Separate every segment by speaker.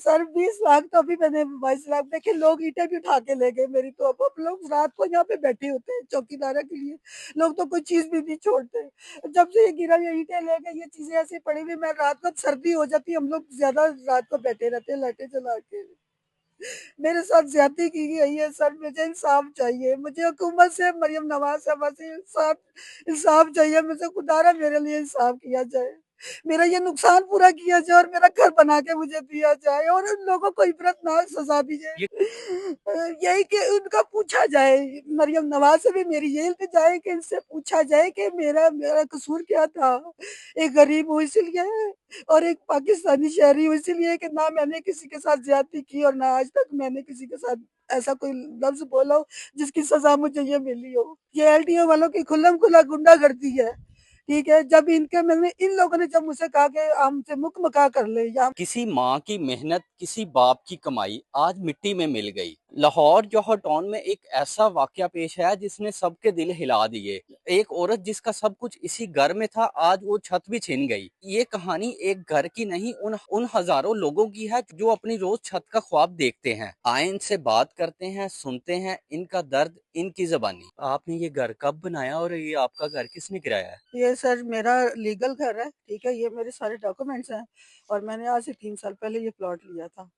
Speaker 1: Sir 20 lakh तो अभी मैंने 22 लाख देखिए, लोग ईंटें भी उठा के ले गए मेरी, तो अब लोग रात को यहाँ पे बैठे होते हैं चौकीदारा के लिए, लोग तो कोई चीज भी नहीं छोड़ते। जब से ये गिरा, ये ईंटें ले गए, ये चीजें ऐसी पड़ी हुई, मैं रात को सर्दी हो जाती है, हम लोग ज्यादा रात को बैठे रहते हैं लाइटें जला के। मेरे साथ ज्यादती की गई है सर, मुझे इंसाफ चाहिए, मुझे हुकूमत से, मरियम नवाज साहबा से इंसाफ इंसाफ चाहिए मुझे, खुदारा मेरे लिए इंसाफ किया जाए, मेरा ये नुकसान पूरा किया जाए और मेरा घर बना के मुझे दिया जाए और उन लोगों को इबरतनाक सजा दी जाए।
Speaker 2: ये
Speaker 1: यही कि उनका पूछा जाए, मरियम नवाज से भी मेरी ये इल्तिजा है कि इनसे पूछा जाए कि मेरा मेरा कसूर क्या था। एक गरीब हूँ इसलिए, और एक पाकिस्तानी शहरी हूँ इसीलिए कि ना मैंने किसी के साथ ज्यादती की और ना आज तक मैंने किसी के साथ ऐसा कोई लफ्ज बोला हो जिसकी सजा मुझे ये मिली हो। ये एलटीओ वालों की खुल्लम खुला गुंडागर्दी है। ठीक है, जब इनके मैंने इन लोगों ने जब मुझसे कहा कि हमसे मुख मका कर ले या
Speaker 2: किसी माँ की मेहनत, किसी बाप की कमाई आज मिट्टी में मिल गई। लाहौर जौहर टाउन में एक ऐसा वाकया पेश आया जिसने सबके दिल हिला दिए। एक औरत जिसका सब कुछ इसी घर में था, आज वो छत भी छिन गई। ये कहानी एक घर की नहीं, उन हजारों लोगों की है जो अपनी रोज छत का ख्वाब देखते हैं। आए इनसे बात करते हैं, सुनते हैं इनका दर्द, इनकी जबानी। आपने ये घर कब बनाया और ये आपका घर किसने गिराया है?
Speaker 1: ये सर मेरा लीगल घर है, ठीक है, ये मेरे सारे डॉक्यूमेंट्स हैं और मैंने आज से 3 साल पहले ये प्लॉट लिया था।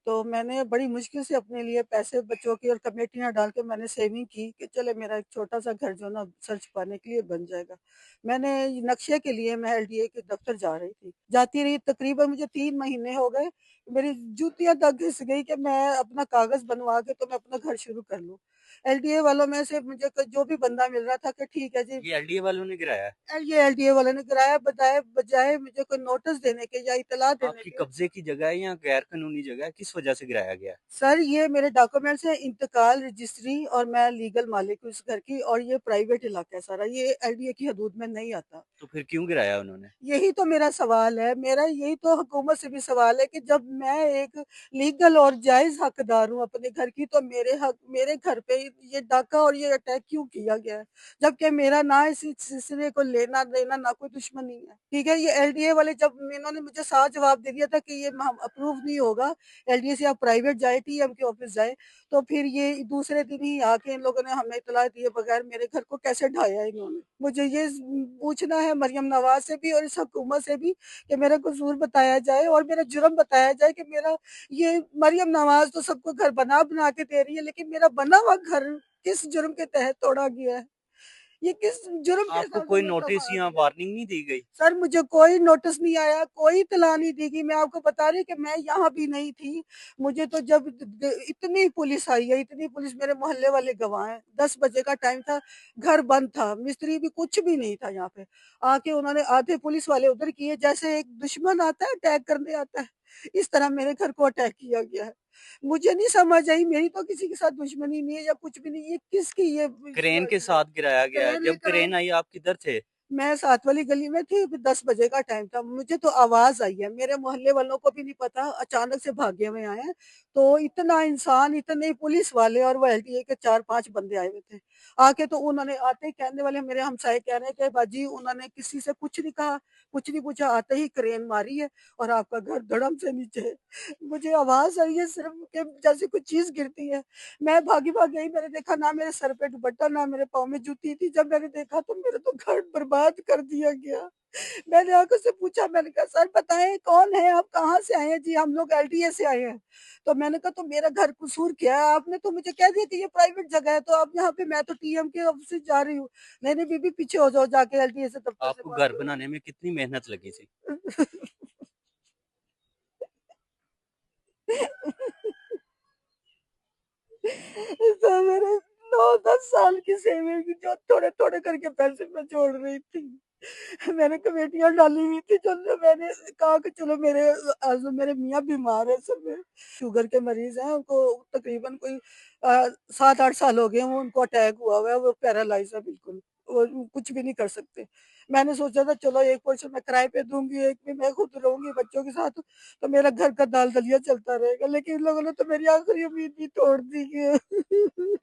Speaker 1: तो मैंने बड़ी मुश्किल से अपने लिए पैसे बच्चों की और कमेटियां डाल के मैंने सेविंग की कि चले मेरा एक छोटा सा घर जो ना सर्च पाने के लिए बन जाएगा। मैंने नक्शे के लिए मैं एलडीए के दफ्तर जा रही थी, जाती रही, तकरीबन मुझे 3 महीने हो गए, मेरी जूतियां तक घिस गई कि मैं अपना कागज बनवा के तो मैं अपना घर शुरू कर लूं। एलडीए वालों में से मुझे जो भी बंदा मिल रहा था कि ठीक है जी,
Speaker 2: ये एलडीए वालों ने गिराया है?
Speaker 1: ये एलडीए वाले ने कराया, बताए बजाय मुझे कोई नोटिस देने के या इतला देने
Speaker 2: आपकी
Speaker 1: के।
Speaker 2: कब्जे की जगह है या गैर कानूनी जगह है? किस वजह से गिराया गया है?
Speaker 1: सर ये मेरे डॉक्यूमेंट्स हैं, इंतकाल रजिस्ट्री, और मैं लीगल मालिक हूँ इस घर की, और ये प्राइवेट इलाका है सारा, ये एलडीए की हदूद में नहीं आता।
Speaker 2: तो फिर क्यों गिराया उन्होंने?
Speaker 1: यही तो मेरा सवाल है, मेरा यही तो हुकूमत से भी सवाल है कि जब मैं एक लीगल और जायज हकदार हूँ अपने घर की, तो मेरे हक, मेरे घर पे ये डाका और ये अटैक क्यों किया गया है, जबकि मेरा ना इस सिलसिले को लेना देना ना कोई दुश्मनी है। ठीक है, ये एलडीए वाले जब इन्होंने मुझे साफ जवाब दे दिया था कि ये अप्रूव नहीं होगा, एलडीए से आप प्राइवेट जाए, टीएम के ऑफिस जाए, तो फिर ये दूसरे दिन ही आके इन लोगों ने हमें इतला दिए बगैर मेरे घर को कैसे ढाया इन्होंने। मुझे ये पूछना है मरियम नवाज से भी और इस हुकूमत से भी कि मेरा कसूर बताया जाए और मेरा जुर्म बताया जाए कि मेरा, ये मरियम नवाज तो सबको घर बना बना के दे रही है, लेकिन मेरा बना हुआ घर किस जुर्म के तहत तोड़ा गया है, ये किस जुर्म के
Speaker 2: आपको
Speaker 1: साथ
Speaker 2: कोई
Speaker 1: हमें
Speaker 2: नोटिस
Speaker 1: तोड़ा
Speaker 2: या
Speaker 1: गया है।
Speaker 2: वार्निंग नहीं दी गई?
Speaker 1: सर मुझे कोई नोटिस नहीं आया, कोई इत्तला नहीं दी गई, मैं आपको बता रही हूँ कि मैं यहाँ भी नहीं थी। मुझे तो जब इतनी पुलिस आई है, इतनी पुलिस, मेरे मोहल्ले वाले गवाह हैं, 10 बजे का टाइम था, घर बंद था, मिस्त्री भी कुछ भी नहीं था यहाँ पे, आके उन्होंने आधे पुलिस वाले उधर किए, जैसे एक दुश्मन आता है अटैक करने आता है, इस तरह मेरे घर को अटैक किया गया है। मुझे नहीं समझ आई, मेरी तो किसी के साथ दुश्मनी नहीं है या कुछ भी नहीं, ये किसकी ये
Speaker 2: क्रेन के साथ गिराया गया है।
Speaker 1: क्रेन
Speaker 2: जब
Speaker 1: लेकर आए।
Speaker 2: क्रेन आई आप किधर थे?
Speaker 1: मैं साथ वाली गली में थी, 10 बजे का टाइम था, मुझे तो आवाज आई है, मेरे मोहल्ले वालों को भी नहीं पता, अचानक से भागे हुए आए हैं। तो इतना इंसान, इतने पुलिस वाले और वो एलटीए के 4-5 बंदे आए हुए थे, आके तो उन्होंने आते ही कहने वाले, मेरे हमसाए कह रहे हैं कि बाजी उन्होंने किसी से कुछ नहीं कहा, कुछ नहीं पूछा, आते ही क्रेन मारी है और आपका घर धड़म से नीचे है। मुझे आवाज आई है सिर्फ कि जैसे कुछ चीज गिरती है, मैं भागी भाग गई, मैंने देखा ना मेरे सर पे दुपट्टा ना मेरे पाँव में जूती थी, जब मैंने देखा तो मेरा तो घर बर्बाद कर दिया गया। मैंने आके से पूछा, मैंने कहा सर बताएं कौन है आप, कहाँ से आए हैं? जी हम लोग एलटीए से आए हैं। तो मैंने कहा तो मेरा घर कसूर क्या है, आपने तो मुझे कह दिया कि ये प्राइवेट जगह है, तो आप यहाँ पे, मैं तो टीएम के ऑफिस जा रही हूँ। नहीं नहीं बीबी पीछे हो जाओ, जाके एलटीए से दफ्तर से
Speaker 2: आपको
Speaker 1: बात
Speaker 2: घर
Speaker 1: करो।
Speaker 2: बनाने में कितनी मेहनत लगी थी?
Speaker 1: तो मेरे 9-10 साल की सेविंग जो थोड़े थोड़े करके पैसे मैं जोड़ रही थी, मैंने कमेटियां डाली हुई थी, जो मैंने कहा कि चलो मेरे मियाँ बीमार है सर, में शुगर के मरीज हैं, उनको तकरीबन कोई 7-8 साल हो गए हैं, वो उनको अटैक हुआ हुआ है, वो पैरालाइज है बिल्कुल, वो कुछ भी नहीं कर सकते। मैंने सोचा था चलो एक पोर्शन मैं किराए पे दूंगी, एक भी मैं खुद रहूंगी बच्चों के साथ, तो मेरा घर का दाल दलिया चलता रहेगा, लेकिन इन लोगों ने तो मेरी आखिरी उम्मीद भी तोड़ दी है।